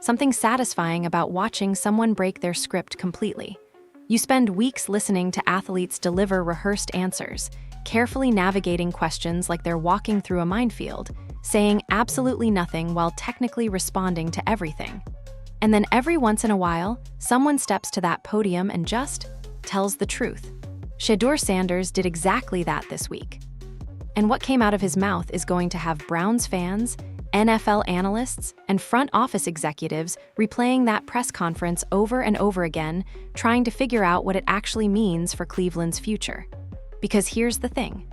something satisfying about watching someone break their script completely. You spend weeks listening to athletes deliver rehearsed answers, carefully navigating questions like they're walking through a minefield, saying absolutely nothing while technically responding to everything. And then every once in a while, someone steps to that podium and just tells the truth. Shedeur Sanders did exactly that this week. And what came out of his mouth is going to have Browns fans, NFL analysts, and front office executives replaying that press conference over and over again, trying to figure out what it actually means for Cleveland's future. Because here's the thing.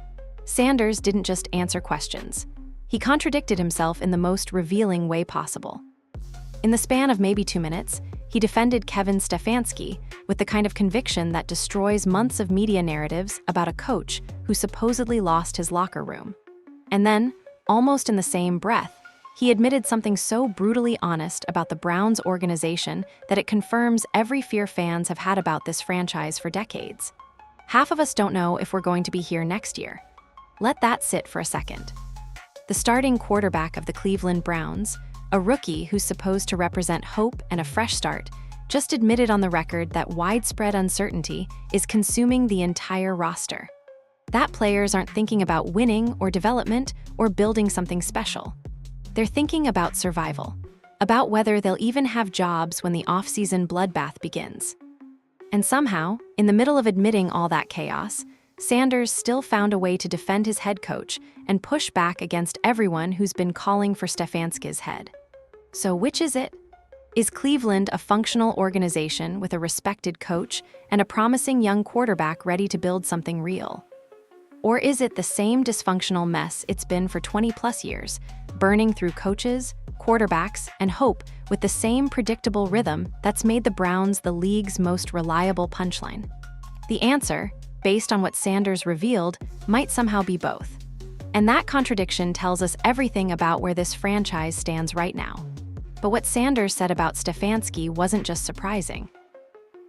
Sanders didn't just answer questions. He contradicted himself in the most revealing way possible. In the span of maybe 2 minutes, he defended Kevin Stefanski with the kind of conviction that destroys months of media narratives about a coach who supposedly lost his locker room. And then, almost in the same breath, he admitted something so brutally honest about the Browns organization that it confirms every fear fans have had about this franchise for decades. Half of us don't know if we're going to be here next year. Let that sit for a second. The starting quarterback of the Cleveland Browns, a rookie who's supposed to represent hope and a fresh start, just admitted on the record that widespread uncertainty is consuming the entire roster. That players aren't thinking about winning or development or building something special. They're thinking about survival, about whether they'll even have jobs when the off-season bloodbath begins. And somehow, in the middle of admitting all that chaos, Sanders still found a way to defend his head coach and push back against everyone who's been calling for Stefansky's head. So which is it? Is Cleveland a functional organization with a respected coach and a promising young quarterback ready to build something real? Or is it the same dysfunctional mess it's been for 20-plus years, burning through coaches, quarterbacks, and hope with the same predictable rhythm that's made the Browns the league's most reliable punchline? The answer, based on what Sanders revealed, might somehow be both. And that contradiction tells us everything about where this franchise stands right now. But what Sanders said about Stefansky wasn't just surprising.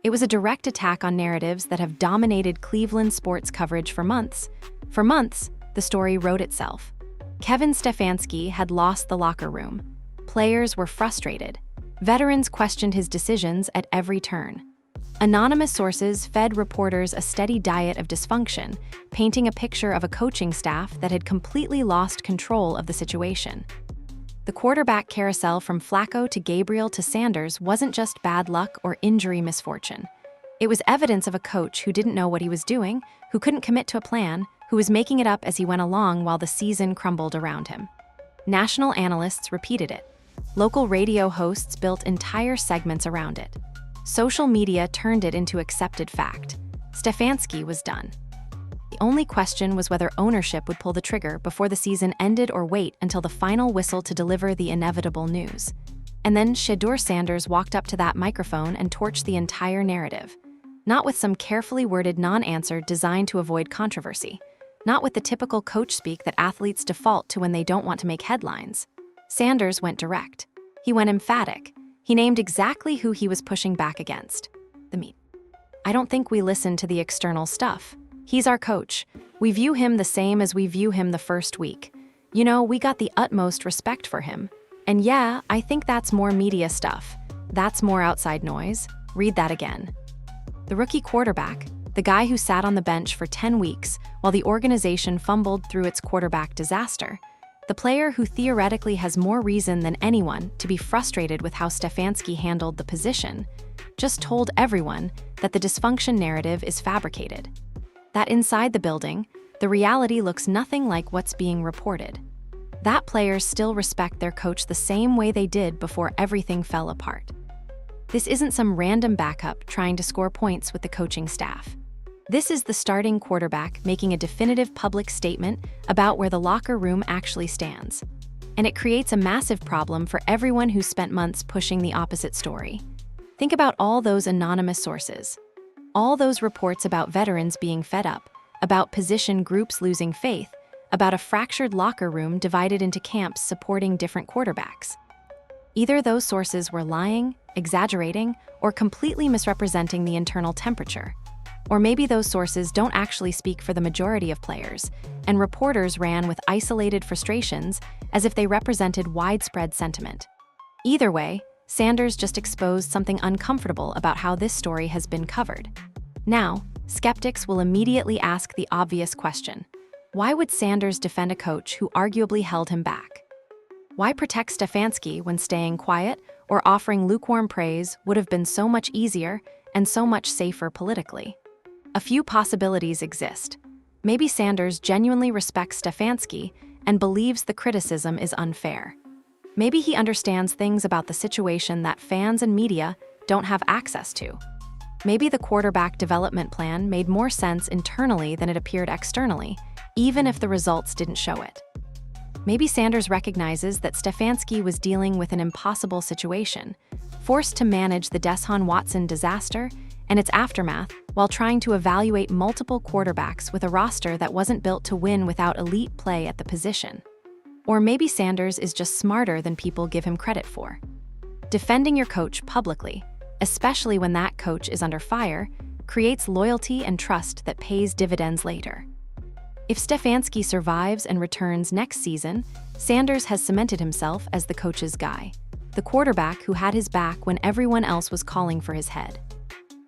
It was a direct attack on narratives that have dominated Cleveland sports coverage for months. For months, the story wrote itself. Kevin Stefanski had lost the locker room. Players were frustrated. Veterans questioned his decisions at every turn. Anonymous sources fed reporters a steady diet of dysfunction, painting a picture of a coaching staff that had completely lost control of the situation. The quarterback carousel from Flacco to Gabriel to Sanders wasn't just bad luck or injury misfortune. It was evidence of a coach who didn't know what he was doing, who couldn't commit to a plan, who was making it up as he went along while the season crumbled around him. National analysts repeated it. Local radio hosts built entire segments around it. Social media turned it into accepted fact. Stefansky was done. The only question was whether ownership would pull the trigger before the season ended or wait until the final whistle to deliver the inevitable news. And then Shedeur Sanders walked up to that microphone and torched the entire narrative. Not with some carefully worded non-answer designed to avoid controversy. Not with the typical coach speak that athletes default to when they don't want to make headlines. Sanders went direct. He went emphatic. He named exactly who he was pushing back against. The media. I don't think we listen to the external stuff. He's our coach. We view him the same as we view him the first week. You know, we got the utmost respect for him. And yeah, I think that's more media stuff. That's more outside noise. Read that again. The rookie quarterback, the guy who sat on the bench for 10 weeks while the organization fumbled through its quarterback disaster, the player who theoretically has more reason than anyone to be frustrated with how Stefansky handled the position, just told everyone that the dysfunction narrative is fabricated. That inside the building, the reality looks nothing like what's being reported. That players still respect their coach the same way they did before everything fell apart. This isn't some random backup trying to score points with the coaching staff. This is the starting quarterback making a definitive public statement about where the locker room actually stands. And it creates a massive problem for everyone who's spent months pushing the opposite story. Think about all those anonymous sources. All those reports about veterans being fed up, about position groups losing faith, about a fractured locker room divided into camps supporting different quarterbacks. Either those sources were lying, exaggerating, or completely misrepresenting the internal temperature. Or maybe those sources don't actually speak for the majority of players, and reporters ran with isolated frustrations as if they represented widespread sentiment. Either way, Sanders just exposed something uncomfortable about how this story has been covered. Now, skeptics will immediately ask the obvious question: why would Sanders defend a coach who arguably held him back? Why protect Stefansky when staying quiet or offering lukewarm praise would have been so much easier and so much safer politically? A few possibilities exist. Maybe Sanders genuinely respects Stefansky and believes the criticism is unfair. Maybe he understands things about the situation that fans and media don't have access to. Maybe the quarterback development plan made more sense internally than it appeared externally, even if the results didn't show it. Maybe Sanders recognizes that Stefansky was dealing with an impossible situation, forced to manage the Deshaun Watson disaster and its aftermath while trying to evaluate multiple quarterbacks with a roster that wasn't built to win without elite play at the position. Or maybe Sanders is just smarter than people give him credit for. Defending your coach publicly, especially when that coach is under fire, creates loyalty and trust that pays dividends later. If Stefansky survives and returns next season, Sanders has cemented himself as the coach's guy, the quarterback who had his back when everyone else was calling for his head.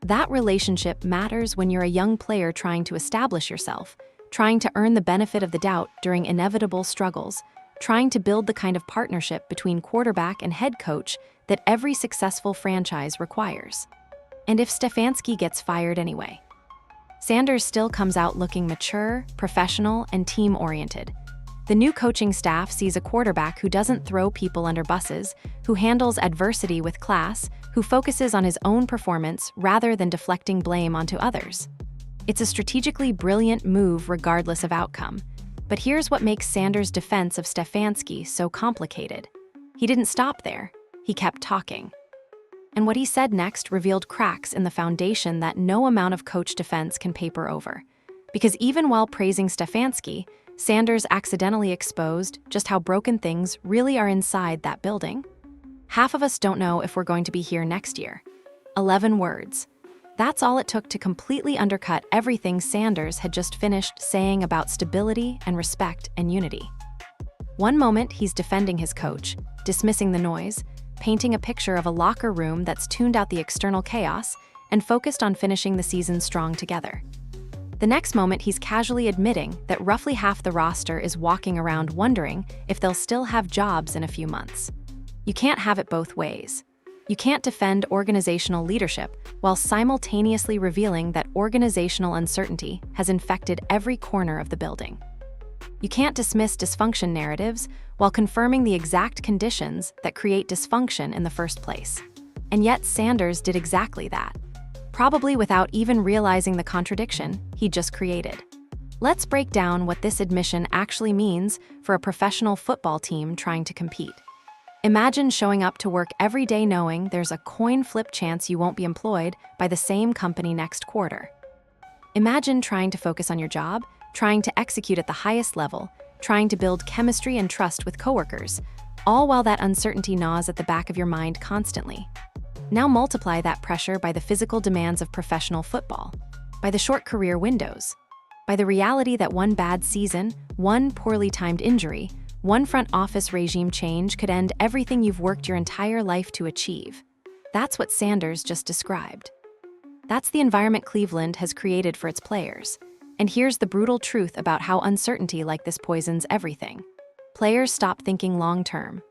That relationship matters when you're a young player trying to establish yourself, trying to earn the benefit of the doubt during inevitable struggles, trying to build the kind of partnership between quarterback and head coach that every successful franchise requires. And if Stefansky gets fired anyway, Sanders still comes out looking mature, professional, and team-oriented. The new coaching staff sees a quarterback who doesn't throw people under buses, who handles adversity with class, who focuses on his own performance rather than deflecting blame onto others. It's a strategically brilliant move regardless of outcome. But here's what makes Sanders' defense of Stefansky so complicated. He didn't stop there. He kept talking. And what he said next revealed cracks in the foundation that no amount of coach defense can paper over. Because even while praising Stefansky, Sanders accidentally exposed just how broken things really are inside that building. Half of us don't know if we're going to be here next year. 11 words. That's all it took to completely undercut everything Sanders had just finished saying about stability and respect and unity. One moment he's defending his coach, dismissing the noise, painting a picture of a locker room that's tuned out the external chaos and focused on finishing the season strong together. The next moment he's casually admitting that roughly half the roster is walking around wondering if they'll still have jobs in a few months. You can't have it both ways. You can't defend organizational leadership while simultaneously revealing that organizational uncertainty has infected every corner of the building. You can't dismiss dysfunction narratives while confirming the exact conditions that create dysfunction in the first place. And yet Sanders did exactly that, probably without even realizing the contradiction he just created. Let's break down what this admission actually means for a professional football team trying to compete. Imagine showing up to work every day knowing there's a coin flip chance you won't be employed by the same company next quarter. Imagine trying to focus on your job, trying to execute at the highest level, trying to build chemistry and trust with coworkers, all while that uncertainty gnaws at the back of your mind constantly. Now multiply that pressure by the physical demands of professional football, by the short career windows, by the reality that one bad season, one poorly timed injury, one front office regime change could end everything you've worked your entire life to achieve. That's what Sanders just described. That's the environment Cleveland has created for its players. And here's the brutal truth about how uncertainty like this poisons everything. Players stop thinking long-term.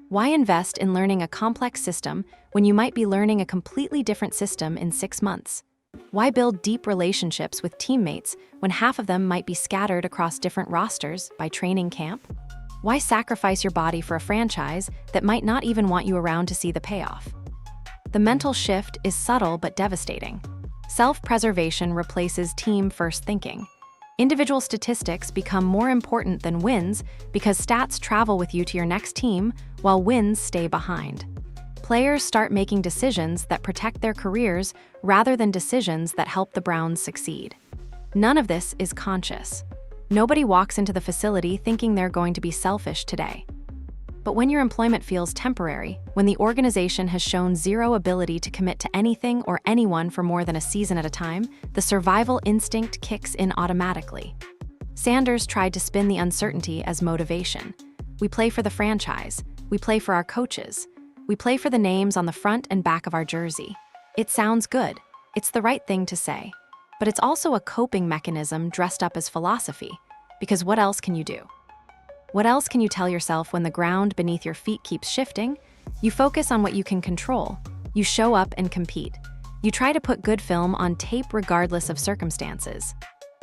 Why invest in learning a complex system when you might be learning a completely different system in 6 months? Why build deep relationships with teammates when half of them might be scattered across different rosters by training camp? Why sacrifice your body for a franchise that might not even want you around to see the payoff? The mental shift is subtle but devastating. Self-preservation replaces team-first thinking. Individual statistics become more important than wins because stats travel with you to your next team while wins stay behind. Players start making decisions that protect their careers rather than decisions that help the Browns succeed. None of this is conscious. Nobody walks into the facility thinking they're going to be selfish today. But when your employment feels temporary, when the organization has shown zero ability to commit to anything or anyone for more than a season at a time, the survival instinct kicks in automatically. Sanders tried to spin the uncertainty as motivation. We play for the franchise. We play for our coaches. We play for the names on the front and back of our jersey. It sounds good. It's the right thing to say. But it's also a coping mechanism dressed up as philosophy. Because what else can you do? What else can you tell yourself when the ground beneath your feet keeps shifting? You focus on what you can control. You show up and compete. You try to put good film on tape regardless of circumstances.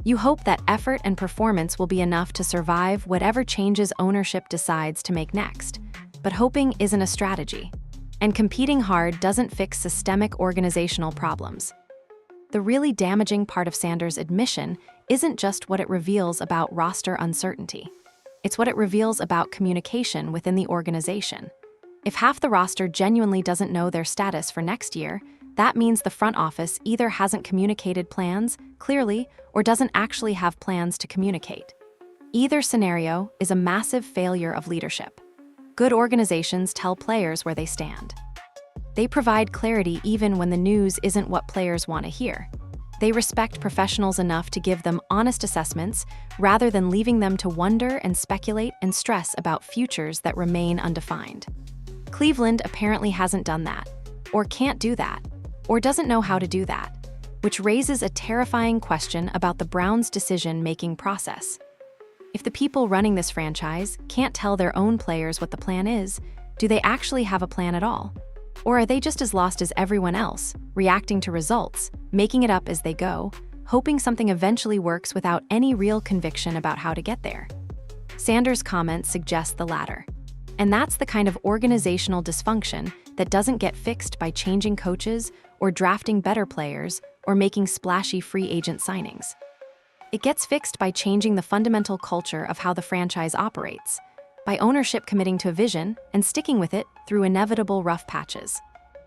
You hope that effort and performance will be enough to survive whatever changes ownership decides to make next. But hoping isn't a strategy. And competing hard doesn't fix systemic organizational problems. The really damaging part of Sanders' admission isn't just what it reveals about roster uncertainty. It's what it reveals about communication within the organization. If half the roster genuinely doesn't know their status for next year, that means the front office either hasn't communicated plans clearly or doesn't actually have plans to communicate. Either scenario is a massive failure of leadership. Good organizations tell players where they stand. They provide clarity even when the news isn't what players want to hear. They respect professionals enough to give them honest assessments rather than leaving them to wonder and speculate and stress about futures that remain undefined. Cleveland apparently hasn't done that, or can't do that, or doesn't know how to do that, which raises a terrifying question about the Browns' decision-making process. If the people running this franchise can't tell their own players what the plan is, do they actually have a plan at all? Or are they just as lost as everyone else, reacting to results, making it up as they go, hoping something eventually works without any real conviction about how to get there? Sanders' comments suggest the latter. And that's the kind of organizational dysfunction that doesn't get fixed by changing coaches or drafting better players or making splashy free agent signings. It gets fixed by changing the fundamental culture of how the franchise operates, by ownership committing to a vision and sticking with it through inevitable rough patches,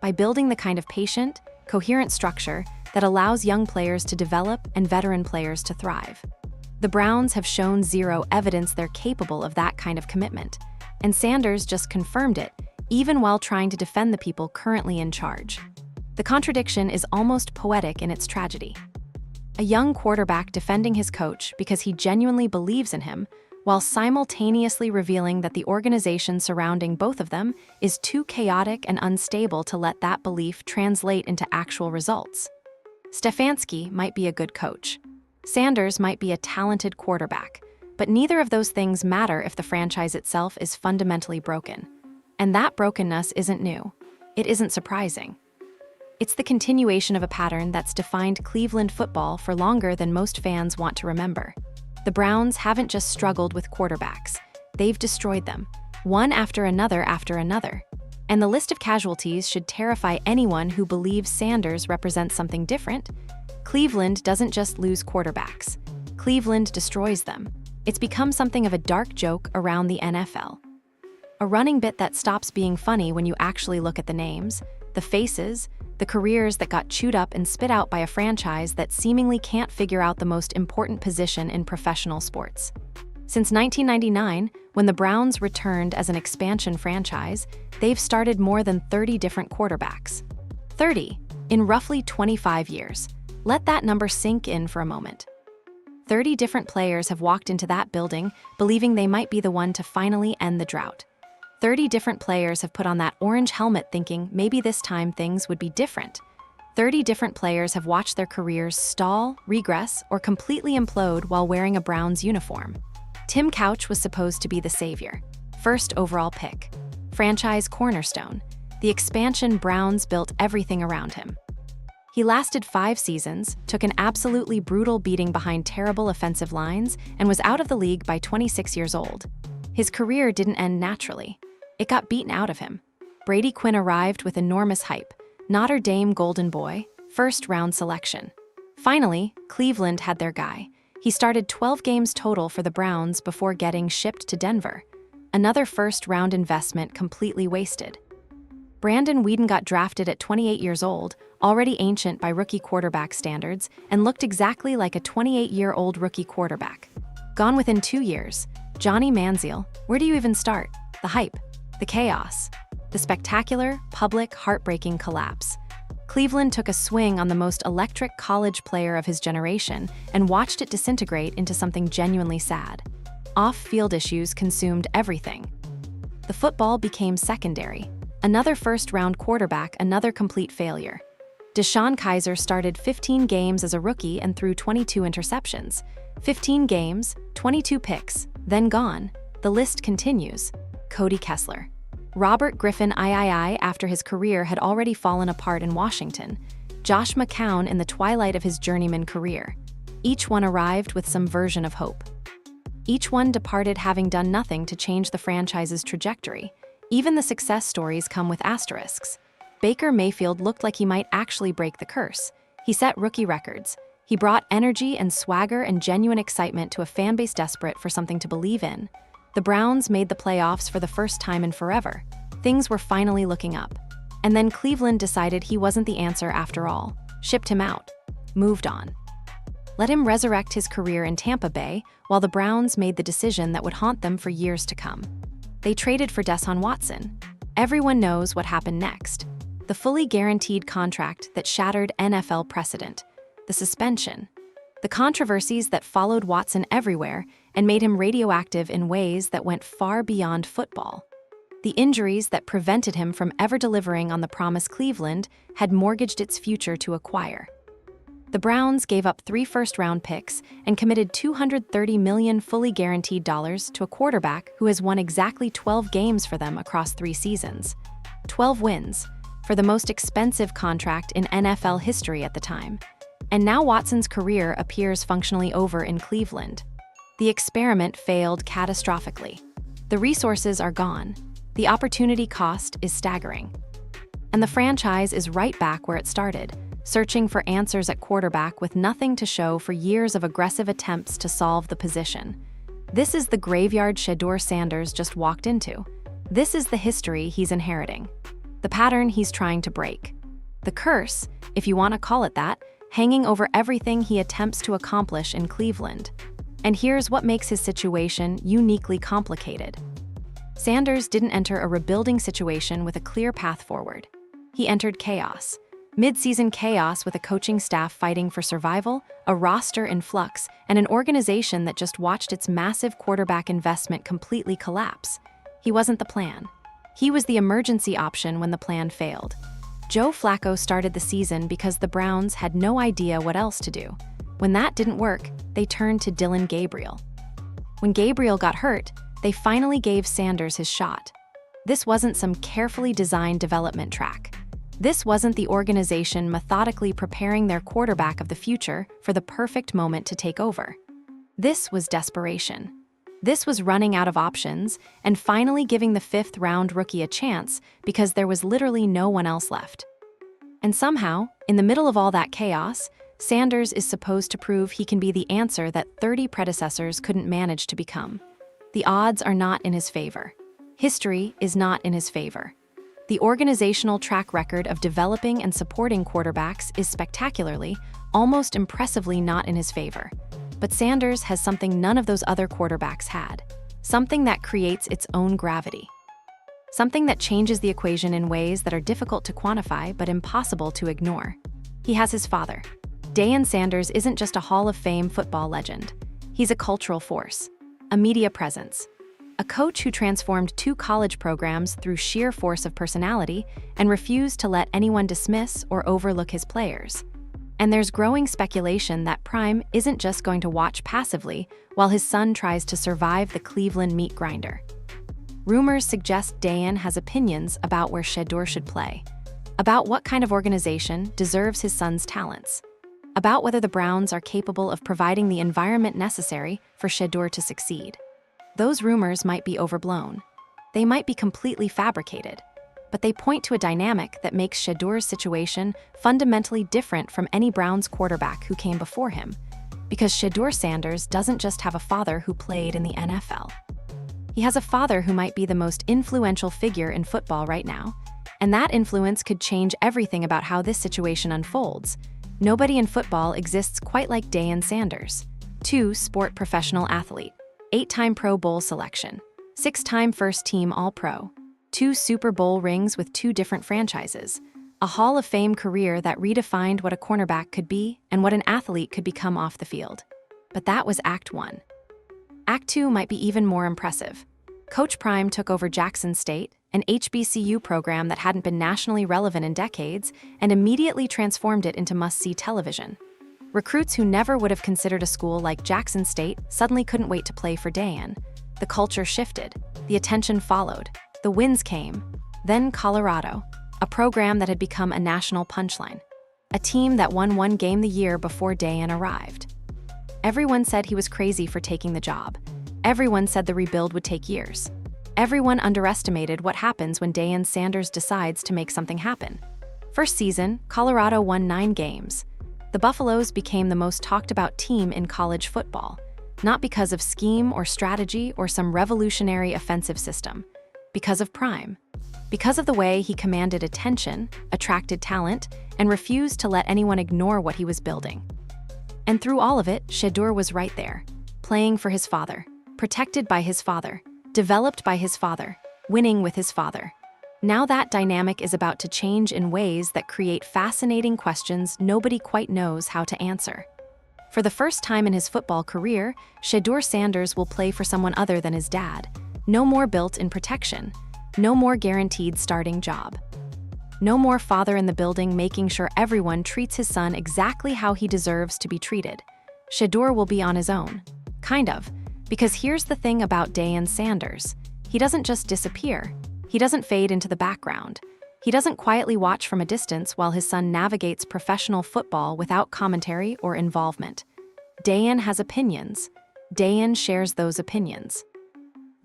by building the kind of patient, coherent structure that allows young players to develop and veteran players to thrive. The Browns have shown zero evidence they're capable of that kind of commitment, and Sanders just confirmed it, even while trying to defend the people currently in charge. The contradiction is almost poetic in its tragedy. A young quarterback defending his coach because he genuinely believes in him, while simultaneously revealing that the organization surrounding both of them is too chaotic and unstable to let that belief translate into actual results. Stefansky might be a good coach. Sanders might be a talented quarterback, but neither of those things matter if the franchise itself is fundamentally broken. And that brokenness isn't new. It isn't surprising. It's the continuation of a pattern that's defined Cleveland football for longer than most fans want to remember. The Browns haven't just struggled with quarterbacks. They've destroyed them, one after another after another. And the list of casualties should terrify anyone who believes Sanders represents something different. Cleveland doesn't just lose quarterbacks. Cleveland destroys them. It's become something of a dark joke around the NFL. A running bit that stops being funny when you actually look at the names, the faces, the careers that got chewed up and spit out by a franchise that seemingly can't figure out the most important position in professional sports. Since 1999, when the Browns returned as an expansion franchise, they've started more than 30 different quarterbacks. 30 in roughly 25 years. Let that number sink in for a moment. 30 different players have walked into that building believing they might be the one to finally end the drought. 30 different players have put on that orange helmet thinking maybe this time things would be different. 30 different players have watched their careers stall, regress, or completely implode while wearing a Browns uniform. Tim Couch was supposed to be the savior. First overall pick. Franchise cornerstone. The expansion Browns built everything around him. He lasted 5 seasons, took an absolutely brutal beating behind terrible offensive lines, and was out of the league by 26 years old. His career didn't end naturally. It got beaten out of him. Brady Quinn arrived with enormous hype. Notre Dame Golden Boy, first-round selection. Finally, Cleveland had their guy. He started 12 games total for the Browns before getting shipped to Denver. Another first-round investment completely wasted. Brandon Weeden got drafted at 28 years old, already ancient by rookie quarterback standards, and looked exactly like a 28-year-old rookie quarterback. Gone within 2 years. Johnny Manziel, where do you even start? The hype. The chaos. The spectacular, public, heartbreaking collapse. Cleveland took a swing on the most electric college player of his generation and watched it disintegrate into something genuinely sad. Off-field issues consumed everything. The football became secondary. Another first-round quarterback, another complete failure. DeShone Kizer started 15 games as a rookie and threw 22 interceptions. 15 games, 22 picks, then gone. The list continues. Cody Kessler. Robert Griffin III after his career had already fallen apart in Washington. Josh McCown in the twilight of his journeyman career. Each one arrived with some version of hope. Each one departed having done nothing to change the franchise's trajectory. Even the success stories come with asterisks. Baker Mayfield looked like he might actually break the curse. He set rookie records. He brought energy and swagger and genuine excitement to a fanbase desperate for something to believe in. The Browns made the playoffs for the first time in forever. Things were finally looking up. And then Cleveland decided he wasn't the answer after all. Shipped him out. Moved on. Let him resurrect his career in Tampa Bay, while the Browns made the decision that would haunt them for years to come. They traded for Deshaun Watson. Everyone knows what happened next. The fully guaranteed contract that shattered NFL precedent. The suspension. The controversies that followed Watson everywhere and made him radioactive in ways that went far beyond football. The injuries that prevented him from ever delivering on the promise Cleveland had mortgaged its future to acquire. The Browns gave up 3 first-round picks and committed $230 million fully guaranteed dollars to a quarterback who has won exactly 12 games for them across 3 seasons. 12 wins, for the most expensive contract in NFL history at the time. And now Watson's career appears functionally over in Cleveland. The experiment failed catastrophically. The resources are gone. The opportunity cost is staggering. And the franchise is right back where it started, searching for answers at quarterback with nothing to show for years of aggressive attempts to solve the position. This is the graveyard Shedeur Sanders just walked into. This is the history he's inheriting. The pattern he's trying to break. The curse, if you want to call it that, hanging over everything he attempts to accomplish in Cleveland. And here's what makes his situation uniquely complicated. Sanders didn't enter a rebuilding situation with a clear path forward. He entered chaos. Mid-season chaos with a coaching staff fighting for survival, a roster in flux, and an organization that just watched its massive quarterback investment completely collapse. He wasn't the plan. He was the emergency option when the plan failed. Joe Flacco started the season because the Browns had no idea what else to do. When that didn't work, they turned to Dillon Gabriel. When Gabriel got hurt, they finally gave Sanders his shot. This wasn't some carefully designed development track. This wasn't the organization methodically preparing their quarterback of the future for the perfect moment to take over. This was desperation. This was running out of options and finally giving the 5th-round rookie a chance because there was literally no one else left. And somehow, in the middle of all that chaos, Sanders is supposed to prove he can be the answer that 30 predecessors couldn't manage to become. The odds are not in his favor. History is not in his favor. The organizational track record of developing and supporting quarterbacks is spectacularly, almost impressively not in his favor. But Sanders has something none of those other quarterbacks had. Something that creates its own gravity. Something that changes the equation in ways that are difficult to quantify but impossible to ignore. He has his father. Deion Sanders isn't just a Hall of Fame football legend. He's a cultural force, a media presence, a coach who transformed 2 college programs through sheer force of personality and refused to let anyone dismiss or overlook his players. And there's growing speculation that Prime isn't just going to watch passively while his son tries to survive the Cleveland meat grinder. Rumors suggest Deion has opinions about where Shedeur should play, about what kind of organization deserves his son's talents, about whether the Browns are capable of providing the environment necessary for Shedeur to succeed. Those rumors might be overblown. They might be completely fabricated, but they point to a dynamic that makes Shedeur's situation fundamentally different from any Browns quarterback who came before him, because Shedeur Sanders doesn't just have a father who played in the NFL. He has a father who might be the most influential figure in football right now, and that influence could change everything about how this situation unfolds. Nobody in football exists quite like Deion Sanders. 2-sport professional athlete, 8-time Pro Bowl selection, 6-time first-team All-Pro, 2 Super Bowl rings with 2 different franchises, a Hall of Fame career that redefined what a cornerback could be and what an athlete could become off the field. But that was Act 1. Act 2 might be even more impressive. Coach Prime took over Jackson State, an HBCU program that hadn't been nationally relevant in decades, and immediately transformed it into must-see television. Recruits who never would have considered a school like Jackson State suddenly couldn't wait to play for Deion. The culture shifted. The attention followed. The wins came. Then Colorado, a program that had become a national punchline. A team that won one game the year before Deion arrived. Everyone said he was crazy for taking the job. Everyone said the rebuild would take years. Everyone underestimated what happens when Deion Sanders decides to make something happen. First season, Colorado won 9 games. The Buffaloes became the most talked about team in college football, not because of scheme or strategy or some revolutionary offensive system, because of Prime. Because of the way he commanded attention, attracted talent, and refused to let anyone ignore what he was building. And through all of it, Shedeur was right there, playing for his father, protected by his father, developed by his father, winning with his father. Now that dynamic is about to change in ways that create fascinating questions nobody quite knows how to answer. For the first time in his football career, Shedeur Sanders will play for someone other than his dad. No more built-in protection. No more guaranteed starting job. No more father in the building making sure everyone treats his son exactly how he deserves to be treated. Shedeur will be on his own. Kind of. Because here's the thing about Deion Sanders. He doesn't just disappear. He doesn't fade into the background. He doesn't quietly watch from a distance while his son navigates professional football without commentary or involvement. Deion has opinions. Deion shares those opinions.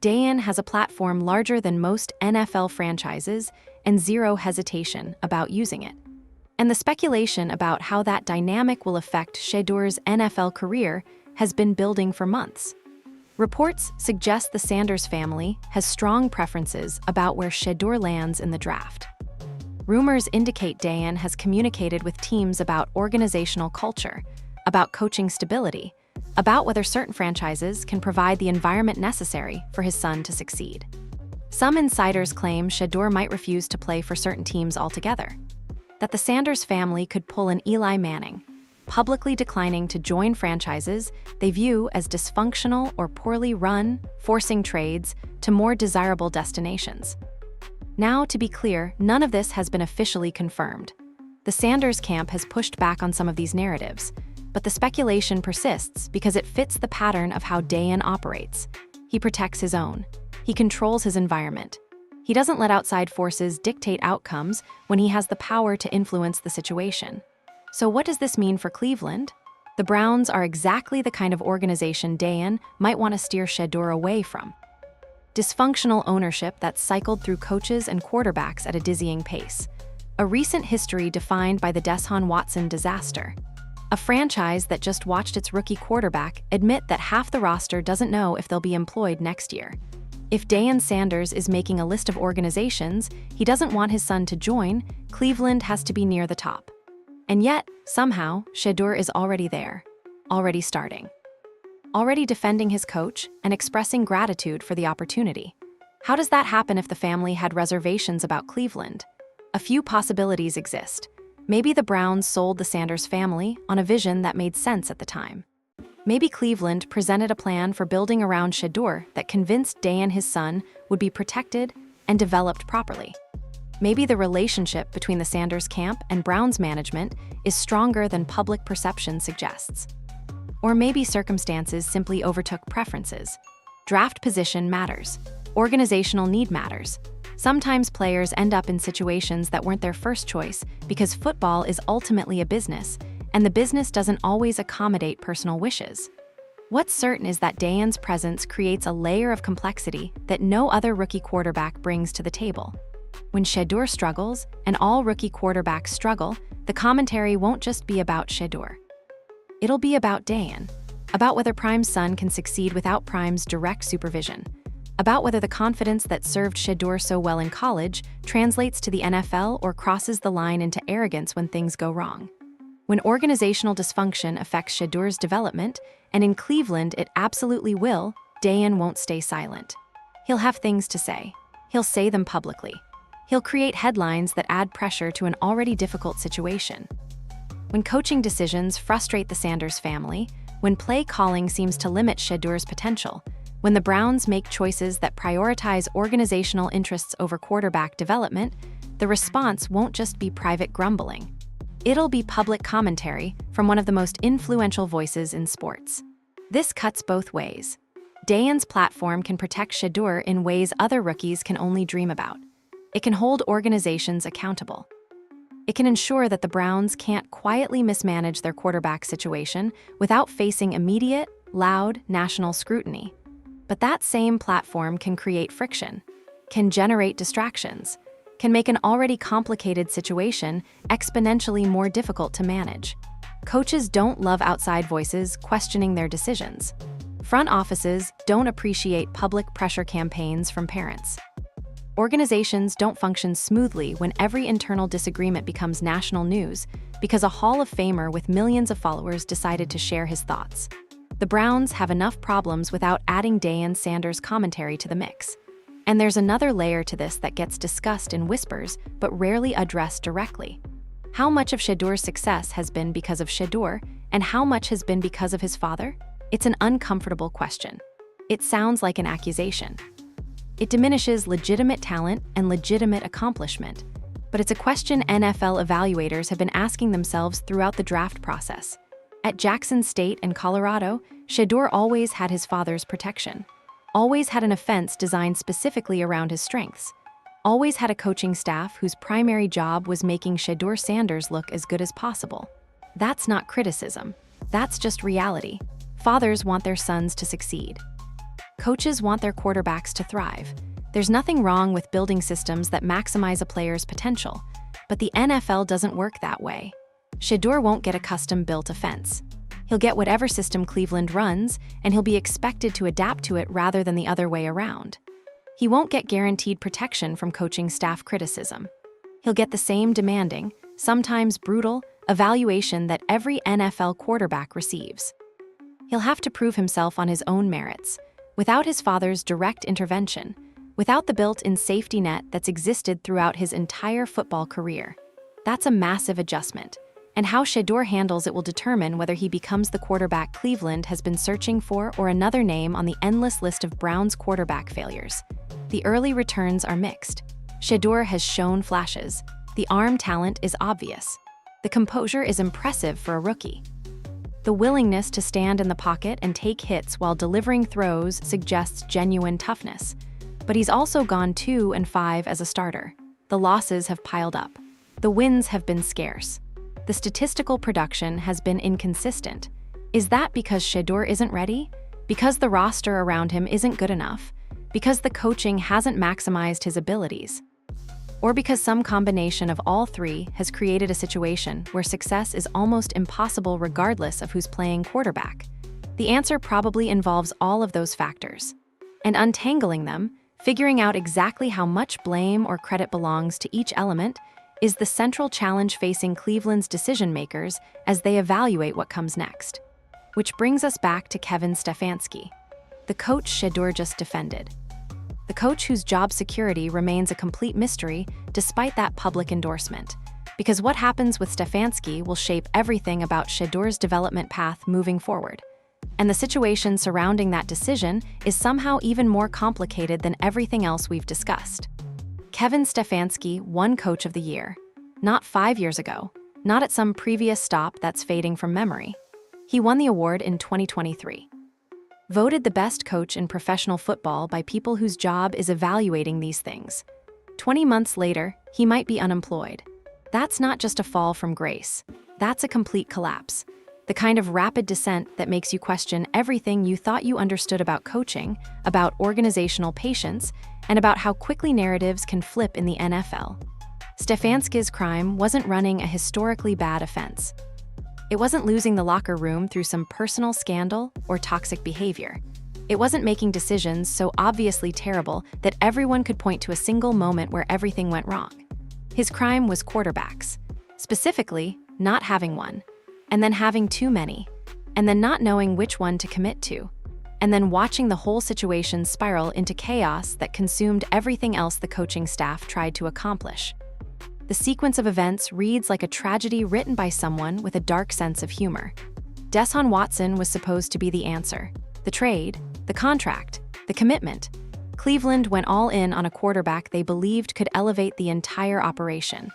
Deion has a platform larger than most NFL franchises and zero hesitation about using it. And the speculation about how that dynamic will affect Shedeur's NFL career has been building for months. Reports suggest the Sanders family has strong preferences about where Shedeur lands in the draft. Rumors indicate Deion has communicated with teams about organizational culture, about coaching stability, about whether certain franchises can provide the environment necessary for his son to succeed. Some insiders claim Shedeur might refuse to play for certain teams altogether, that the Sanders family could pull an Eli Manning, publicly declining to join franchises they view as dysfunctional or poorly run, forcing trades to more desirable destinations. Now, to be clear, none of this has been officially confirmed. The Sanders camp has pushed back on some of these narratives, but the speculation persists because it fits the pattern of how Deion operates. He protects his own. He controls his environment. He doesn't let outside forces dictate outcomes when he has the power to influence the situation. So what does this mean for Cleveland? The Browns are exactly the kind of organization Deion might want to steer Shedeur away from. Dysfunctional ownership that's cycled through coaches and quarterbacks at a dizzying pace. A recent history defined by the Deshaun Watson disaster. A franchise that just watched its rookie quarterback admit that half the roster doesn't know if they'll be employed next year. If Deion Sanders is making a list of organizations he doesn't want his son to join, Cleveland has to be near the top. And yet, somehow, Shedeur is already there, already starting, already defending his coach and expressing gratitude for the opportunity. How does that happen if the family had reservations about Cleveland? A few possibilities exist. Maybe the Browns sold the Sanders family on a vision that made sense at the time. Maybe Cleveland presented a plan for building around Shedeur that convinced Deion his son would be protected and developed properly. Maybe the relationship between the Sanders camp and Browns management is stronger than public perception suggests. Or maybe circumstances simply overtook preferences. Draft position matters. Organizational need matters. Sometimes players end up in situations that weren't their first choice because football is ultimately a business, and the business doesn't always accommodate personal wishes. What's certain is that Deion's presence creates a layer of complexity that no other rookie quarterback brings to the table. When Shedeur struggles, and all rookie quarterbacks struggle, the commentary won't just be about Shedeur. It'll be about Deion, about whether Prime's son can succeed without Prime's direct supervision, about whether the confidence that served Shedeur so well in college translates to the NFL or crosses the line into arrogance when things go wrong. When organizational dysfunction affects Shedeur's development, and in Cleveland it absolutely will, Deion won't stay silent. He'll have things to say. He'll say them publicly. He'll create headlines that add pressure to an already difficult situation. When coaching decisions frustrate the Sanders family, when play calling seems to limit Shedeur's potential, When the Browns make choices that prioritize organizational interests over quarterback development, the response won't just be private grumbling. It'll be public commentary from one of the most influential voices in sports. This cuts both ways. Deion's platform can protect Shedeur in ways other rookies can only dream about. It can hold organizations accountable. It can ensure that the Browns can't quietly mismanage their quarterback situation without facing immediate, loud national scrutiny. But that same platform can create friction, can generate distractions, can make an already complicated situation exponentially more difficult to manage. Coaches don't love outside voices questioning their decisions. Front offices don't appreciate public pressure campaigns from parents. Organizations don't function smoothly when every internal disagreement becomes national news because a Hall of Famer with millions of followers decided to share his thoughts. The Browns have enough problems without adding Deion Sanders' commentary to the mix. And there's another layer to this that gets discussed in whispers but rarely addressed directly. How much of Shedeur's success has been because of Shedeur, and how much has been because of his father? It's an uncomfortable question. It sounds like an accusation. It diminishes legitimate talent and legitimate accomplishment, but it's a question NFL evaluators have been asking themselves throughout the draft process. At Jackson State and Colorado, Shedeur always had his father's protection, always had an offense designed specifically around his strengths, always had a coaching staff whose primary job was making Shedeur Sanders look as good as possible. That's not criticism. That's just reality. Fathers want their sons to succeed. Coaches want their quarterbacks to thrive. There's nothing wrong with building systems that maximize a player's potential, but the NFL doesn't work that way. Shedeur won't get a custom-built offense. He'll get whatever system Cleveland runs, and he'll be expected to adapt to it rather than the other way around. He won't get guaranteed protection from coaching staff criticism. He'll get the same demanding, sometimes brutal, evaluation that every NFL quarterback receives. He'll have to prove himself on his own merits, without his father's direct intervention, without the built-in safety net that's existed throughout his entire football career. That's a massive adjustment, and how Shedeur handles it will determine whether he becomes the quarterback Cleveland has been searching for or another name on the endless list of Browns quarterback failures. The early returns are mixed. Shedeur has shown flashes. The arm talent is obvious. The composure is impressive for a rookie. The willingness to stand in the pocket and take hits while delivering throws suggests genuine toughness. But he's also gone 2-5 as a starter. The losses have piled up. The wins have been scarce. The statistical production has been inconsistent. Is that because Shedeur isn't ready? Because the roster around him isn't good enough? Because the coaching hasn't maximized his abilities? Or because some combination of all three has created a situation where success is almost impossible regardless of who's playing quarterback? The answer probably involves all of those factors. And untangling them, figuring out exactly how much blame or credit belongs to each element, is the central challenge facing Cleveland's decision-makers as they evaluate what comes next. Which brings us back to Kevin Stefanski, the coach Shedeur just defended. The coach whose job security remains a complete mystery despite that public endorsement. Because what happens with Stefansky will shape everything about Shedeur's development path moving forward. And the situation surrounding that decision is somehow even more complicated than everything else we've discussed. Kevin Stefanski won Coach of the Year. Not 5 years ago, not at some previous stop that's fading from memory. He won the award in 2023. Voted the best coach in professional football by people whose job is evaluating these things. 20 months later, he might be unemployed. That's not just a fall from grace. That's a complete collapse. The kind of rapid descent that makes you question everything you thought you understood about coaching, about organizational patience, and about how quickly narratives can flip in the NFL. Stefanski's crime wasn't running a historically bad offense. It wasn't losing the locker room through some personal scandal or toxic behavior. It wasn't making decisions so obviously terrible that everyone could point to a single moment where everything went wrong. His crime was quarterbacks. Specifically, not having one, and then having too many, and then not knowing which one to commit to, and then watching the whole situation spiral into chaos that consumed everything else the coaching staff tried to accomplish. The sequence of events reads like a tragedy written by someone with a dark sense of humor. Deshaun Watson was supposed to be the answer. The trade, the contract, The commitment. Cleveland went all in on a quarterback they believed could elevate the entire operation.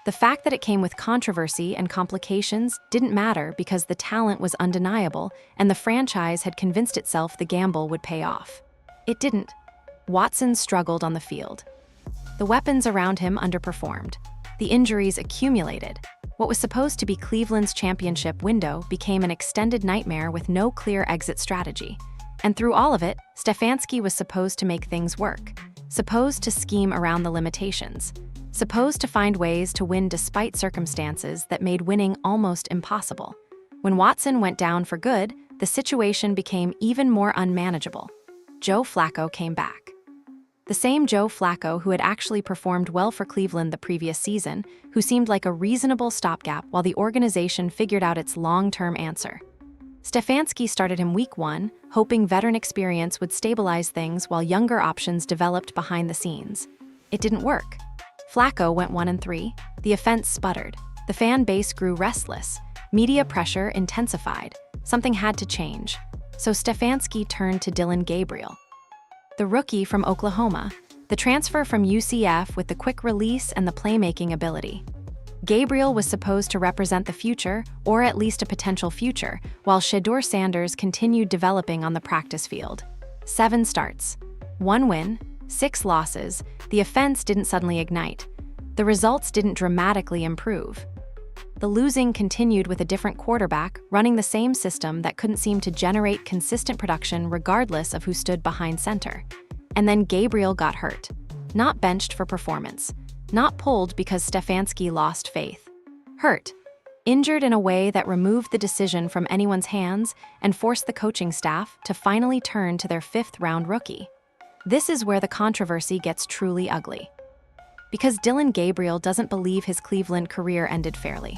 The fact that it came with controversy and complications didn't matter because the talent was undeniable and the franchise had convinced itself the gamble would pay off. It didn't. Watson struggled on the field. The weapons around him underperformed. The injuries accumulated. What was supposed to be Cleveland's championship window became an extended nightmare with no clear exit strategy. And through all of it, Stefansky was supposed to make things work, supposed to scheme around the limitations, supposed to find ways to win despite circumstances that made winning almost impossible. When Watson went down for good, the situation became even more unmanageable. Joe Flacco came back. The same Joe Flacco who had actually performed well for Cleveland the previous season, who seemed like a reasonable stopgap while the organization figured out its long-term answer. Stefansky started him week 1, hoping veteran experience would stabilize things while younger options developed behind the scenes. It didn't work. Flacco went 1-3. The offense sputtered. The fan base grew restless. Media pressure intensified. Something had to change. So Stefansky turned to Dillon Gabriel, the rookie from Oklahoma, the transfer from UCF with the quick release and the playmaking ability. Gabriel was supposed to represent the future, or at least a potential future, while Shedeur Sanders continued developing on the practice field. 7 starts, 1 win, 6 losses. The offense didn't suddenly ignite. The results didn't dramatically improve. The losing continued with a different quarterback running the same system that couldn't seem to generate consistent production regardless of who stood behind center. And then Gabriel got hurt. Not benched for performance. Not pulled because Stefansky lost faith. Hurt. Injured in a way that removed the decision from anyone's hands and forced the coaching staff to finally turn to their 5th-round rookie. This is where the controversy gets truly ugly. Because Dillon Gabriel doesn't believe his Cleveland career ended fairly.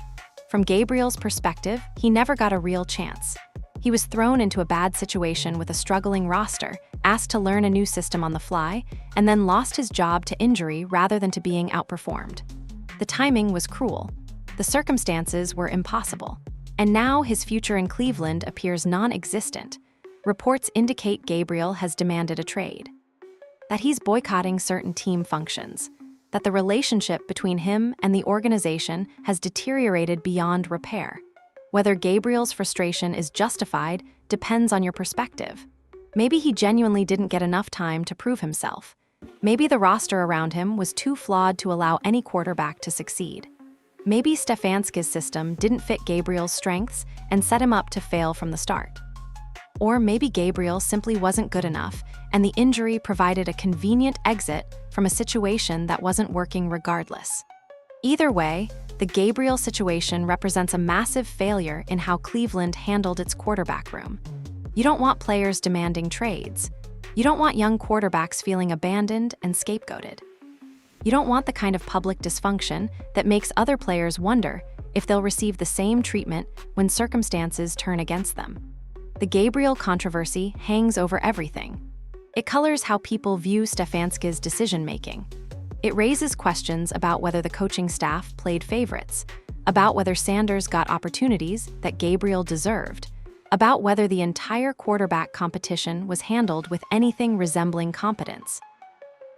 From Gabriel's perspective, he never got a real chance. He was thrown into a bad situation with a struggling roster, asked to learn a new system on the fly, and then lost his job to injury rather than to being outperformed. The timing was cruel. The circumstances were impossible. And now his future in Cleveland appears non-existent. Reports indicate Gabriel has demanded a trade. That he's boycotting certain team functions. That the relationship between him and the organization has deteriorated beyond repair. Whether Gabriel's frustration is justified depends on your perspective. Maybe he genuinely didn't get enough time to prove himself. Maybe the roster around him was too flawed to allow any quarterback to succeed. Maybe Stefansky's system didn't fit Gabriel's strengths and set him up to fail from the start. Or maybe Gabriel simply wasn't good enough, and the injury provided a convenient exit from a situation that wasn't working regardless. Either way, the Gabriel situation represents a massive failure in how Cleveland handled its quarterback room. You don't want players demanding trades. You don't want young quarterbacks feeling abandoned and scapegoated. You don't want the kind of public dysfunction that makes other players wonder if they'll receive the same treatment when circumstances turn against them. The Gabriel controversy hangs over everything. It colors how people view Stefansky's decision-making. It raises questions about whether the coaching staff played favorites, about whether Sanders got opportunities that Gabriel deserved, about whether the entire quarterback competition was handled with anything resembling competence.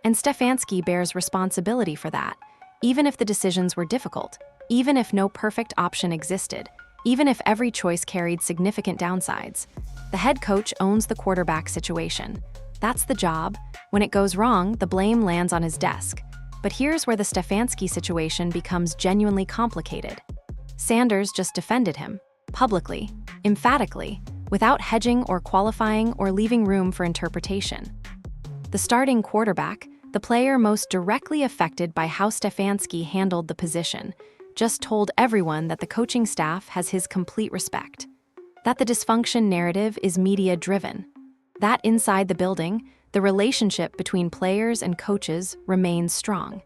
And Stefansky bears responsibility for that, even if the decisions were difficult, even if no perfect option existed, even if every choice carried significant downsides. The head coach owns the quarterback situation. That's the job. When it goes wrong, the blame lands on his desk. But here's where the Stefansky situation becomes genuinely complicated. Sanders just defended him, publicly, emphatically, without hedging or qualifying or leaving room for interpretation. The starting quarterback, the player most directly affected by how Stefansky handled the position, just told everyone that the coaching staff has his complete respect. That the dysfunction narrative is media-driven. That inside the building, the relationship between players and coaches remains strong.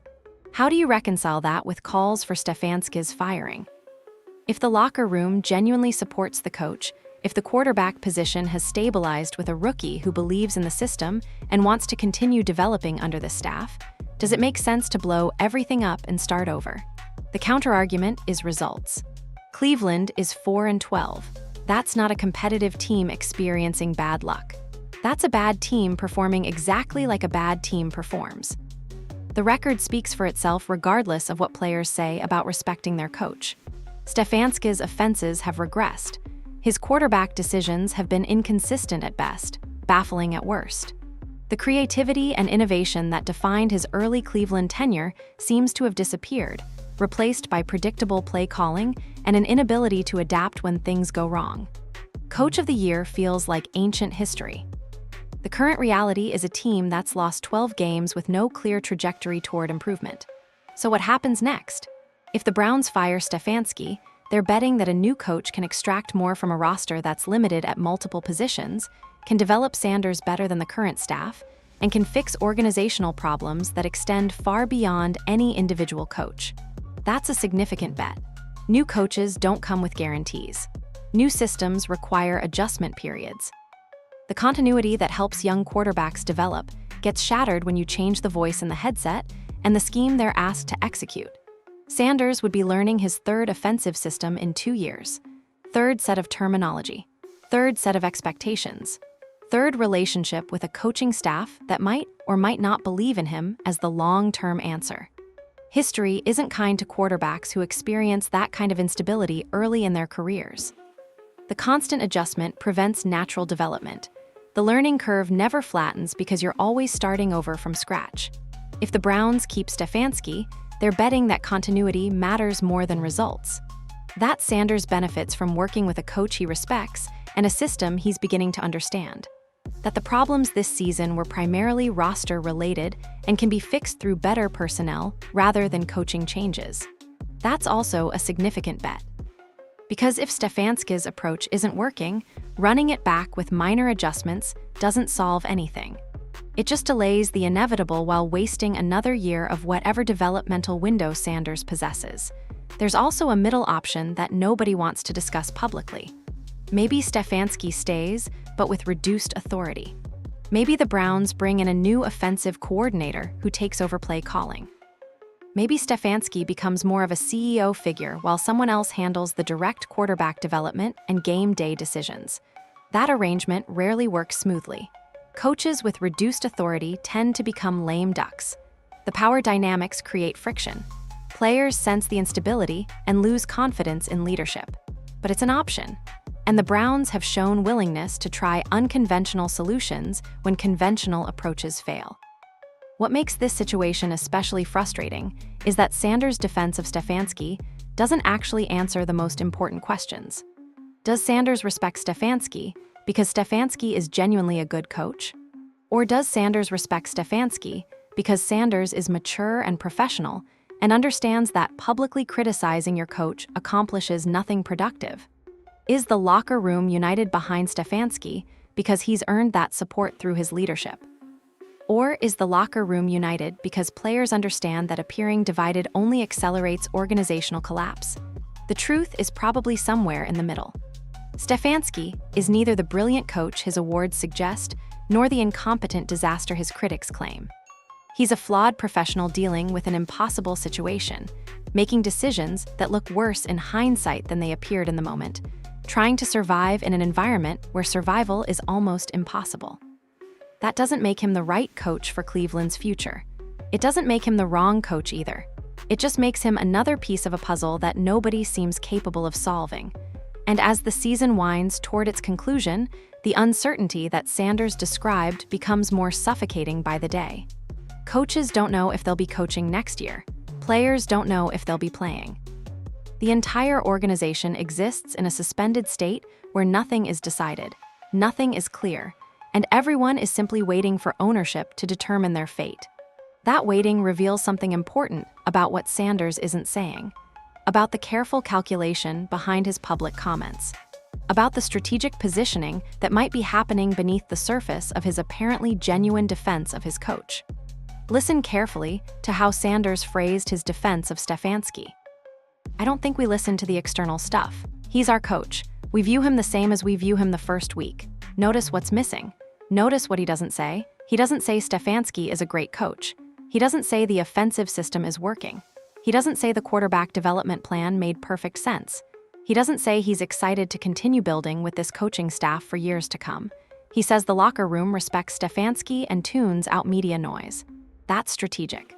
How do you reconcile that with calls for Stefansky's firing? If the locker room genuinely supports the coach, if the quarterback position has stabilized with a rookie who believes in the system and wants to continue developing under the staff, does it make sense to blow everything up and start over? The counterargument is results. Cleveland is 4-12. That's not a competitive team experiencing bad luck. That's a bad team performing exactly like a bad team performs. The record speaks for itself regardless of what players say about respecting their coach. Stefansky's offenses have regressed. His quarterback decisions have been inconsistent at best, baffling at worst. The creativity and innovation that defined his early Cleveland tenure seems to have disappeared, replaced by predictable play calling and an inability to adapt when things go wrong. Coach of the Year feels like ancient history. The current reality is a team that's lost 12 games with no clear trajectory toward improvement. So what happens next? If the Browns fire Stefansky, they're betting that a new coach can extract more from a roster that's limited at multiple positions, can develop Sanders better than the current staff, and can fix organizational problems that extend far beyond any individual coach. That's a significant bet. New coaches don't come with guarantees. New systems require adjustment periods. The continuity that helps young quarterbacks develop gets shattered when you change the voice in the headset and the scheme they're asked to execute. Sanders would be learning his third offensive system in 2 years. Third set of terminology. Third set of expectations. Third relationship with a coaching staff that might or might not believe in him as the long-term answer. History isn't kind to quarterbacks who experience that kind of instability early in their careers. The constant adjustment prevents natural development. The learning curve never flattens because you're always starting over from scratch. If the Browns keep Stefansky, they're betting that continuity matters more than results. That Sanders benefits from working with a coach he respects and a system he's beginning to understand. That the problems this season were primarily roster-related and can be fixed through better personnel rather than coaching changes. That's also a significant bet. Because if Stefansky's approach isn't working, running it back with minor adjustments doesn't solve anything. It just delays the inevitable while wasting another year of whatever developmental window Sanders possesses. There's also a middle option that nobody wants to discuss publicly. Maybe Stefansky stays, but with reduced authority. Maybe the Browns bring in a new offensive coordinator who takes over play calling. Maybe Stefansky becomes more of a CEO figure while someone else handles the direct quarterback development and game day decisions. That arrangement rarely works smoothly. Coaches with reduced authority tend to become lame ducks. The power dynamics create friction. Players sense the instability and lose confidence in leadership. But it's an option. And the Browns have shown willingness to try unconventional solutions when conventional approaches fail. What makes this situation especially frustrating is that Sanders' defense of Stefansky doesn't actually answer the most important questions. Does Sanders respect Stefansky because Stefansky is genuinely a good coach? Or does Sanders respect Stefansky because Sanders is mature and professional and understands that publicly criticizing your coach accomplishes nothing productive? Is the locker room united behind Stefansky because he's earned that support through his leadership? Or is the locker room united because players understand that appearing divided only accelerates organizational collapse? The truth is probably somewhere in the middle. Stefansky is neither the brilliant coach his awards suggest, nor the incompetent disaster his critics claim. He's a flawed professional dealing with an impossible situation, making decisions that look worse in hindsight than they appeared in the moment, trying to survive in an environment where survival is almost impossible. That doesn't make him the right coach for Cleveland's future. It doesn't make him the wrong coach either. It just makes him another piece of a puzzle that nobody seems capable of solving. And as the season winds toward its conclusion, the uncertainty that Sanders described becomes more suffocating by the day. Coaches don't know if they'll be coaching next year. Players don't know if they'll be playing. The entire organization exists in a suspended state where nothing is decided, nothing is clear, and everyone is simply waiting for ownership to determine their fate. That waiting reveals something important about what Sanders isn't saying, about the careful calculation behind his public comments, about the strategic positioning that might be happening beneath the surface of his apparently genuine defense of his coach. Listen carefully to how Sanders phrased his defense of Stefansky. I don't think we listen to the external stuff. He's our coach. We view him the same as we view him the first week. Notice what's missing. Notice what he doesn't say. He doesn't say Stefansky is a great coach. He doesn't say the offensive system is working. He doesn't say the quarterback development plan made perfect sense. He doesn't say he's excited to continue building with this coaching staff for years to come. He says the locker room respects Stefansky and tunes out media noise. That's strategic.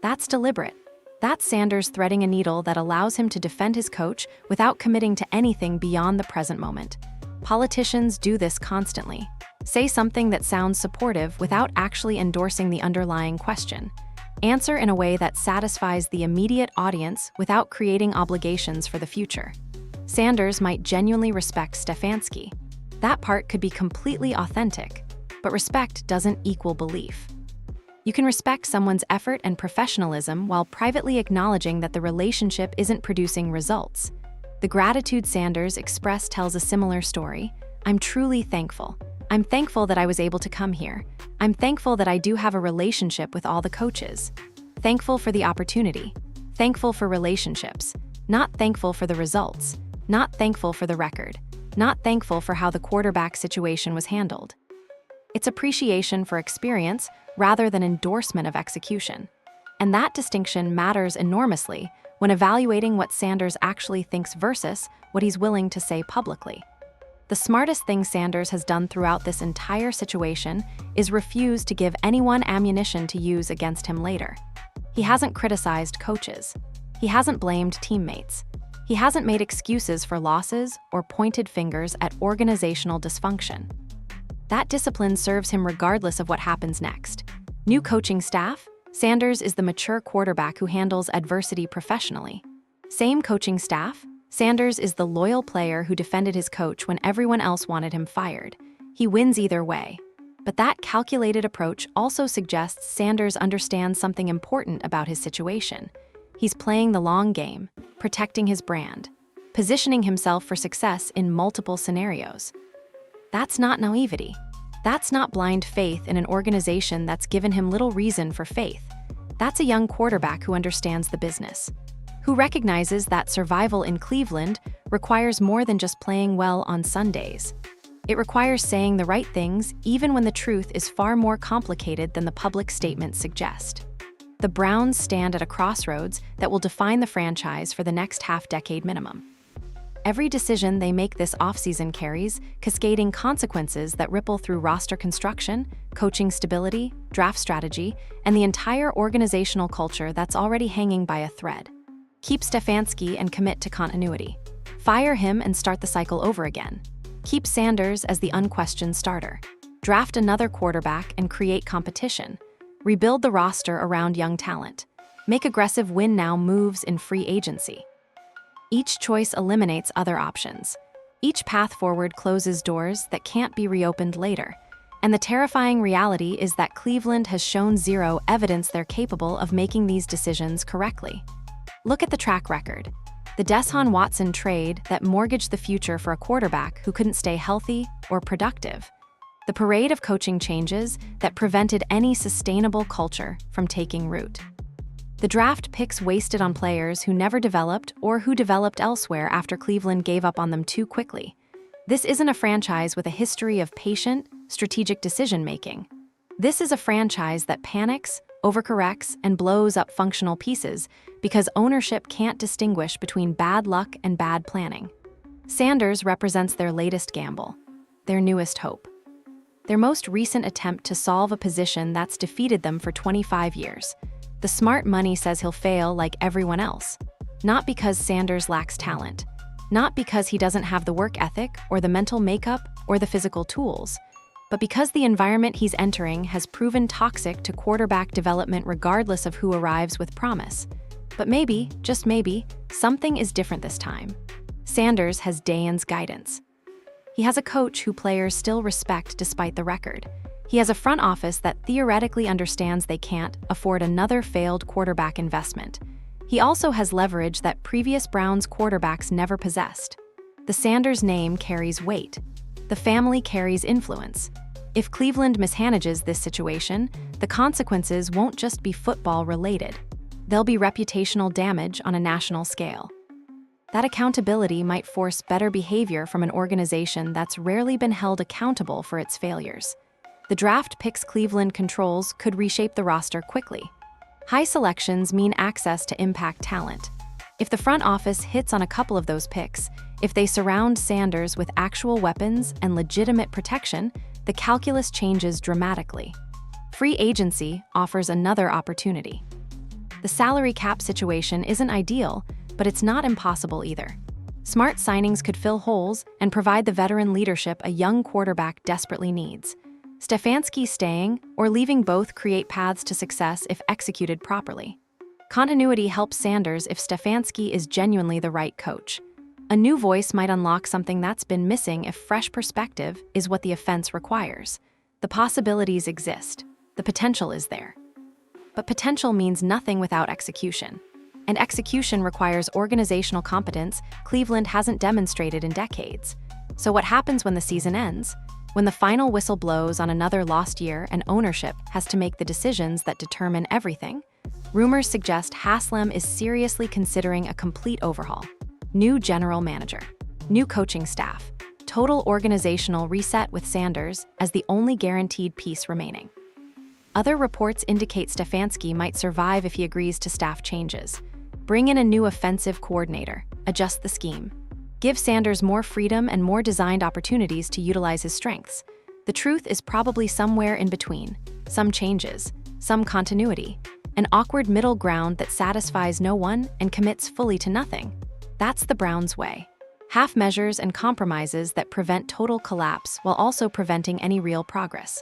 That's deliberate. That's Sanders threading a needle that allows him to defend his coach without committing to anything beyond the present moment. Politicians do this constantly. Say something that sounds supportive without actually endorsing the underlying question. Answer in a way that satisfies the immediate audience without creating obligations for the future. Sanders might genuinely respect Stefansky. That part could be completely authentic, but respect doesn't equal belief. You can respect someone's effort and professionalism while privately acknowledging that the relationship isn't producing results. The gratitude Sanders expressed tells a similar story. I'm truly thankful. I'm thankful that I was able to come here. I'm thankful that I do have a relationship with all the coaches. Thankful for the opportunity. Thankful for relationships. Not thankful for the results. Not thankful for the record. Not thankful for how the quarterback situation was handled. It's appreciation for experience rather than endorsement of execution. And that distinction matters enormously when evaluating what Sanders actually thinks versus what he's willing to say publicly. The smartest thing Sanders has done throughout this entire situation is refuse to give anyone ammunition to use against him later. He hasn't criticized coaches. He hasn't blamed teammates. He hasn't made excuses for losses or pointed fingers at organizational dysfunction. That discipline serves him regardless of what happens next. New coaching staff? Sanders is the mature quarterback who handles adversity professionally. Same coaching staff? Sanders is the loyal player who defended his coach when everyone else wanted him fired. He wins either way. But that calculated approach also suggests Sanders understands something important about his situation. He's playing the long game, protecting his brand, positioning himself for success in multiple scenarios. That's not naivety. That's not blind faith in an organization that's given him little reason for faith. That's a young quarterback who understands the business, who recognizes that survival in Cleveland requires more than just playing well on Sundays. It requires saying the right things even when the truth is far more complicated than the public statements suggest. The Browns stand at a crossroads that will define the franchise for the next half-decade minimum. Every decision they make this offseason carries cascading consequences that ripple through roster construction, coaching stability, draft strategy, and the entire organizational culture that's already hanging by a thread. Keep Stefansky and commit to continuity. Fire him and start the cycle over again. Keep Sanders as the unquestioned starter. Draft another quarterback and create competition. Rebuild the roster around young talent. Make aggressive win-now moves in free agency. Each choice eliminates other options. Each path forward closes doors that can't be reopened later. And the terrifying reality is that Cleveland has shown zero evidence they're capable of making these decisions correctly. Look at the track record. The Deshaun Watson trade that mortgaged the future for a quarterback who couldn't stay healthy or productive. The parade of coaching changes that prevented any sustainable culture from taking root. The draft picks wasted on players who never developed or who developed elsewhere after Cleveland gave up on them too quickly. This isn't a franchise with a history of patient, strategic decision-making. This is a franchise that panics, overcorrects, and blows up functional pieces because ownership can't distinguish between bad luck and bad planning. Sanders represents their latest gamble, their newest hope, their most recent attempt to solve a position that's defeated them for 25 years. The smart money says he'll fail like everyone else, not because Sanders lacks talent, not because he doesn't have the work ethic or the mental makeup or the physical tools, but because the environment he's entering has proven toxic to quarterback development regardless of who arrives with promise. But maybe, just maybe, something is different this time. Sanders has Deion's guidance. He has a coach who players still respect despite the record. He has a front office that theoretically understands they can't afford another failed quarterback investment. He also has leverage that previous Browns quarterbacks never possessed. The Sanders name carries weight. The family carries influence. If Cleveland mismanages this situation, the consequences won't just be football-related. They'll be reputational damage on a national scale. That accountability might force better behavior from an organization that's rarely been held accountable for its failures. The draft picks Cleveland controls could reshape the roster quickly. High selections mean access to impact talent. If the front office hits on a couple of those picks, if they surround Sanders with actual weapons and legitimate protection, the calculus changes dramatically. Free agency offers another opportunity. The salary cap situation isn't ideal, but it's not impossible either. Smart signings could fill holes and provide the veteran leadership a young quarterback desperately needs. Stefansky staying or leaving both create paths to success if executed properly. Continuity helps Sanders if Stefansky is genuinely the right coach. A new voice might unlock something that's been missing if fresh perspective is what the offense requires. The possibilities exist. The potential is there. But potential means nothing without execution. And execution requires organizational competence Cleveland hasn't demonstrated in decades. So what happens when the season ends? When the final whistle blows on another lost year and ownership has to make the decisions that determine everything? Rumors suggest Haslam is seriously considering a complete overhaul. New general manager, new coaching staff, total organizational reset with Sanders as the only guaranteed piece remaining. Other reports indicate Stefansky might survive if he agrees to staff changes. Bring in a new offensive coordinator, adjust the scheme. Give Sanders more freedom and more designed opportunities to utilize his strengths. The truth is probably somewhere in between. Some changes, some continuity, an awkward middle ground that satisfies no one and commits fully to nothing. That's the Browns' way. Half measures and compromises that prevent total collapse while also preventing any real progress.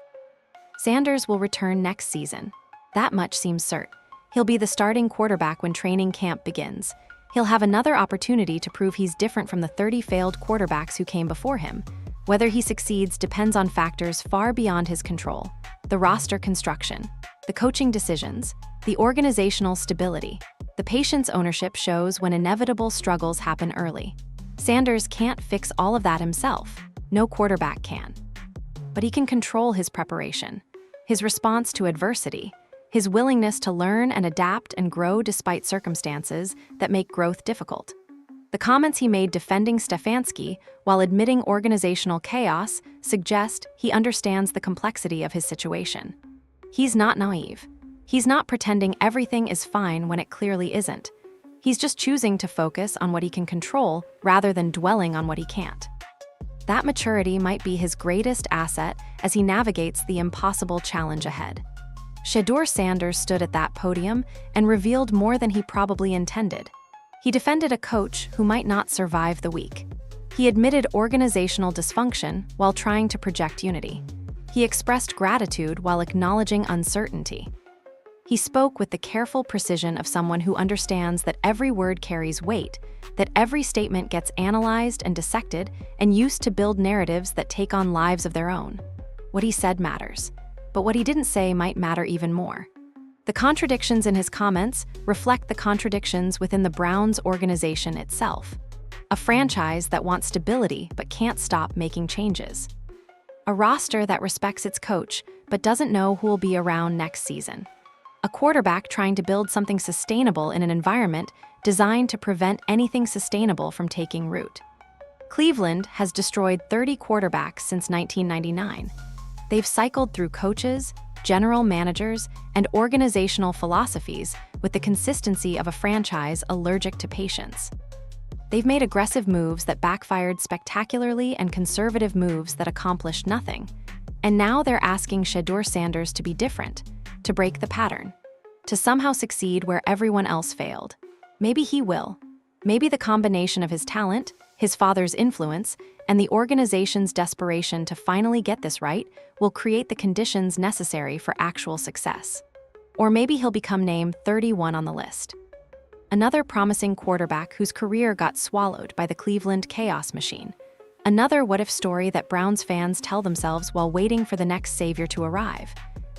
Sanders will return next season. That much seems certain. He'll be the starting quarterback when training camp begins. He'll have another opportunity to prove he's different from the 30 failed quarterbacks who came before him. Whether he succeeds depends on factors far beyond his control. The roster construction, the coaching decisions, the organizational stability. The patience ownership shows when inevitable struggles happen early. Sanders can't fix all of that himself. No quarterback can. But he can control his preparation, his response to adversity, his willingness to learn and adapt and grow despite circumstances that make growth difficult. The comments he made defending Stefansky while admitting organizational chaos suggest he understands the complexity of his situation. He's not naive. He's not pretending everything is fine when it clearly isn't. He's just choosing to focus on what he can control rather than dwelling on what he can't. That maturity might be his greatest asset as he navigates the impossible challenge ahead. Shedeur Sanders stood at that podium and revealed more than he probably intended. He defended a coach who might not survive the week. He admitted organizational dysfunction while trying to project unity. He expressed gratitude while acknowledging uncertainty. He spoke with the careful precision of someone who understands that every word carries weight, that every statement gets analyzed and dissected and used to build narratives that take on lives of their own. What he said matters, but what he didn't say might matter even more. The contradictions in his comments reflect the contradictions within the Browns organization itself. A franchise that wants stability but can't stop making changes. A roster that respects its coach but doesn't know who will be around next season. A quarterback trying to build something sustainable in an environment designed to prevent anything sustainable from taking root. Cleveland has destroyed 30 quarterbacks since 1999. They've cycled through coaches, general managers, and organizational philosophies with the consistency of a franchise allergic to patience. They've made aggressive moves that backfired spectacularly and conservative moves that accomplished nothing. And now they're asking Shedeur Sanders to be different, to break the pattern, to somehow succeed where everyone else failed. Maybe he will. Maybe the combination of his talent, his father's influence, and the organization's desperation to finally get this right will create the conditions necessary for actual success. Or maybe he'll become named 31 on the list. Another promising quarterback whose career got swallowed by the Cleveland chaos machine. Another what-if story that Browns fans tell themselves while waiting for the next savior to arrive.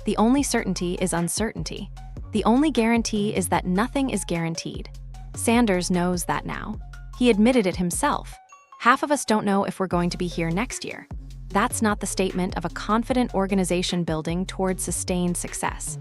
The only certainty is uncertainty. The only guarantee is that nothing is guaranteed. Sanders knows that now. He admitted it himself. Half of us don't know if we're going to be here next year. That's not the statement of a confident organization building towards sustained success.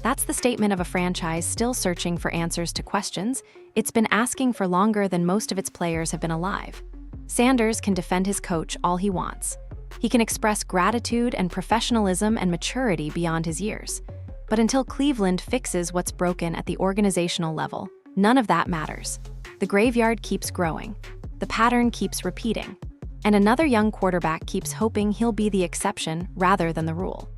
That's the statement of a franchise still searching for answers to questions it's been asking for longer than most of its players have been alive. Sanders can defend his coach all he wants. He can express gratitude and professionalism and maturity beyond his years. But until Cleveland fixes what's broken at the organizational level, none of that matters. The graveyard keeps growing. The pattern keeps repeating. and another young quarterback keeps hoping he'll be the exception rather than the rule.